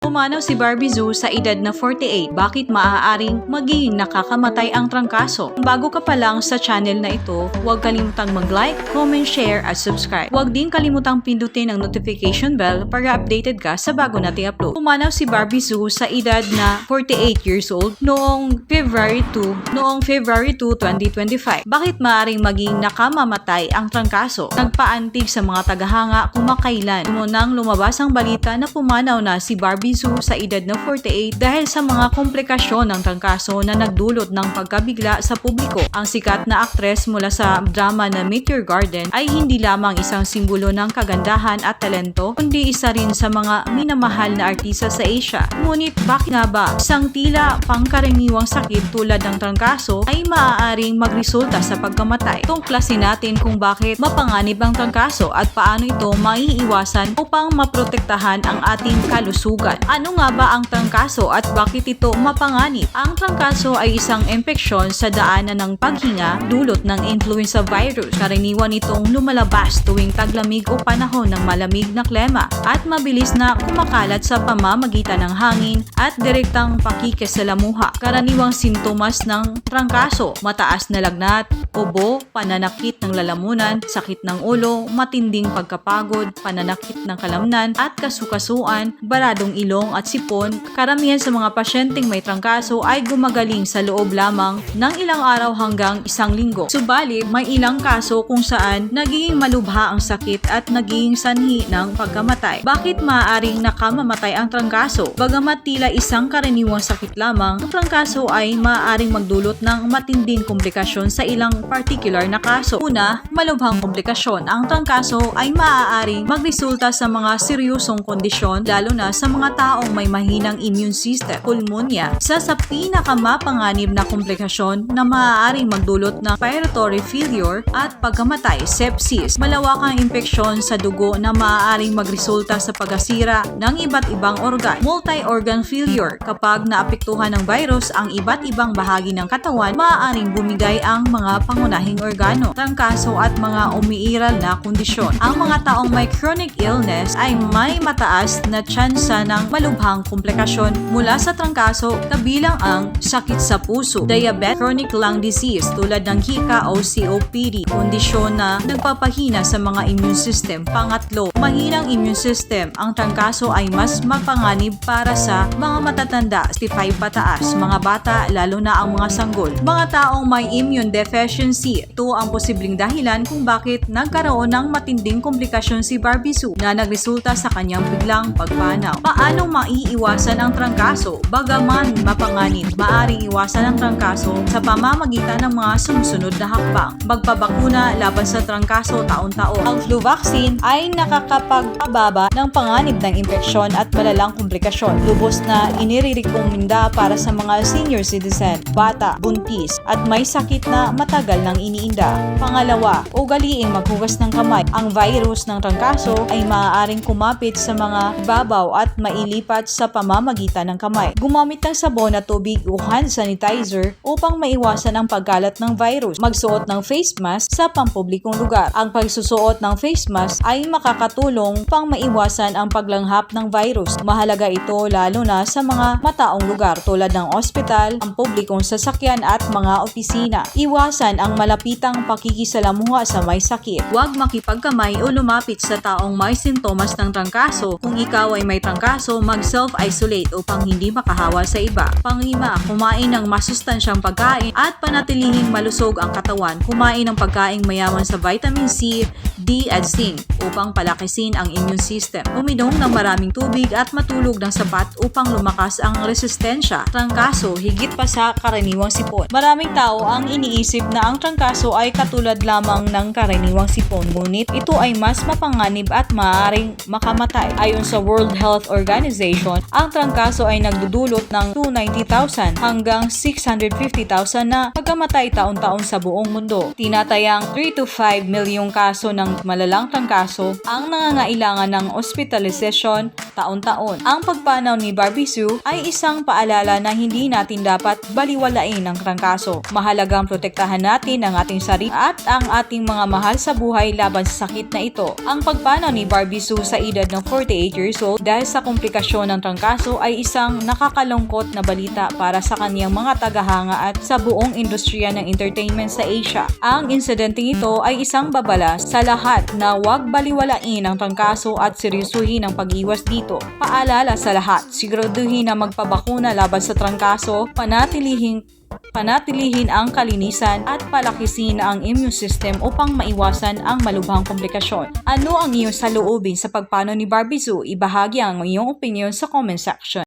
Pumanaw si Barbie Zhu sa edad na 48. Bakit maaaring maging nakakamatay ang trangkaso? Kung bago ka pa lang sa channel na ito, huwag kalimutang mag-like, comment, share at subscribe. Huwag din kalimutang pindutin ang notification bell para updated ka sa bago nating upload. Pumanaw si Barbie Zhu sa edad na 48 years old noong February 2, 2025. Bakit maaaring maging nakamamatay ang trangkaso? Nagpaantig sa mga tagahanga kumakailan. Munang lumabas ang balita na pumanaw na si Barbie Zhu sa edad na 48 dahil sa mga komplikasyon ng trangkaso na nagdulot ng pagkabigla sa publiko. Ang sikat na aktres mula sa drama na Meteor Garden ay hindi lamang isang simbolo ng kagandahan at talento, kundi isa rin sa mga minamahal na artista sa Asia. Ngunit bakit nga ba isang tila pangkaraniwang sakit tulad ng trangkaso ay maaaring magresulta sa pagkamatay? Tuklasin natin kung bakit mapanganib ang trangkaso at paano ito maiiwasan upang maprotektahan ang ating kalusugan. Ano nga ba ang trangkaso at bakit ito mapanganib? Ang trangkaso ay isang impeksyon sa daanan ng paghinga dulot ng influenza virus. Karaniwan itong lumalabas tuwing taglamig o panahon ng malamig na klima at mabilis na kumakalat sa pamamagitan ng hangin at direktang pakikisalamuha. Karaniwang sintomas ng trangkaso: mataas na lagnat, ubo, pananakit ng lalamunan, sakit ng ulo, matinding pagkapagod, pananakit ng kalamnan at kasukasuan, baradong ilong at sipon. Karamihan sa mga pasyenteng may trangkaso ay gumagaling sa loob lamang ng ilang araw hanggang isang linggo. Subalit, may ilang kaso kung saan nagiging malubha ang sakit at nagiging sanhi ng pagkamatay. Bakit maaaring nakamamatay ang trangkaso? Bagamat tila isang karaniwang sakit lamang, ang trangkaso ay maaaring magdulot ng matinding komplikasyon sa ilang particular na kaso. Una, malubhang komplikasyon. Ang trangkaso ay maaaring magresulta sa mga seryosong kondisyon, lalo na sa mga taong may mahinang immune system. Pulmonya, isa sa pinakamapanganib na komplikasyon na maaaring magdulot ng respiratory failure at pagkamatay. Sepsis, malawakang impeksyon sa dugo na maaaring magresulta sa pagkasira ng iba't ibang organ. Multi-organ failure, kapag naapektuhan ng virus ang iba't ibang bahagi ng katawan, maaaring bumigay ang mga pangunahing organo. Trangkaso at mga umiiral na kondisyon. Ang mga taong may chronic illness ay may mataas na tsansa ng malubhang komplikasyon mula sa trangkaso, kabilang ang sakit sa puso, diabetes, chronic lung disease tulad ng hika o COPD, kondisyon na nagpapahina sa mga immune system. Pangatlo, mahinang immune system. Ang trangkaso ay mas mapanganib para sa mga matatanda, 65 pataas, mga bata, lalo na ang mga sanggol. Mga taong may immune deficiency, ito ang posibleng dahilan kung bakit nagkaroon ng matinding komplikasyon si Barbie Zhu na nagresulta sa kanyang biglang pagpanaw. Paano maiiwasan ang trangkaso? Bagaman mapanganib, maaaring iwasan ang trangkaso sa pamamagitan ng mga sumusunod na hakbang. Magpabakuna laban sa trangkaso taon-taon. Ang flu vaccine ay nakakapagpababa ng panganib ng impeksyon at malalang komplikasyon. Lubos na inirekomenda para sa mga senior citizen, bata, buntis, at may sakit na matagal nang iniinda. Pangalawa, ugaliing maghugas ng kamay. Ang virus ng trangkaso ay maaaring kumapit sa mga babaw at mailipat sa pamamagitan ng kamay. Gumamit ng sabon at tubig o hand sanitizer upang maiwasan ang pagkalat ng virus. Magsuot ng face mask sa pampublikong lugar. Ang pagsusuot ng face mask ay makakatulong pang maiwasan ang paglanghap ng virus. Mahalaga ito lalo na sa mga mataong lugar tulad ng ospital, ang publikong sasakyan at mga opisina. Iwasan ang malapitang pakikisalamuha sa may sakit. Huwag makipagkamay o lumapit sa taong may sintomas ng trangkaso. Kung ikaw ay may trangkaso, mag-self-isolate upang hindi makahawa sa iba. Panglima, kumain ng masustansyang pagkain at panatilihing malusog ang katawan. Kumain ng pagkain mayaman sa vitamin C, D at zinc upang palakisin ang immune system. Uminom ng maraming tubig at matulog ng sapat upang lumakas ang resistensya. Trangkaso, higit pa sa karaniwang sipon. Maraming tao ang iniisip na ang trangkaso ay katulad lamang ng karaniwang sipon, ngunit ito ay mas mapanganib at maaaring makamatay. Ayon sa World Health Organization, ang trangkaso ay nagdudulot ng 290,000 hanggang 650,000 na pagkamatay taon-taon sa buong mundo. Tinatayang 3 to 5 milyong kaso ng malalang trangkaso ang nangangailangan ng hospitalization taon-taon. Ang pagpanaw ni Barbie Sue ay isang paalala na hindi natin dapat baliwalain ang trangkaso. Mahalagang protektahan natin ang ating sarili at ang ating mga mahal sa buhay laban sa sakit na ito. Ang pagpanaw ni Barbie Sue sa edad ng 48 years old dahil sa komplikasyon ng trangkaso ay isang nakakalungkot na balita para sa kaniyang mga tagahanga at sa buong industriya ng entertainment sa Asia. Ang insidenteng ito ay isang babala sa lahat na huwag baliwalain ang trangkaso at seryosuhin ang pag-iwas dito. Paalala sa lahat, siguraduhin na magpabakuna laban sa trangkaso, panatilihin ang kalinisan at palakisin ang immune system upang maiwasan ang malubhang komplikasyon. Ano ang iyong saloobin sa pagpanaw ni Barbie Sue? Ibahagi ang iyong opinion sa comment section.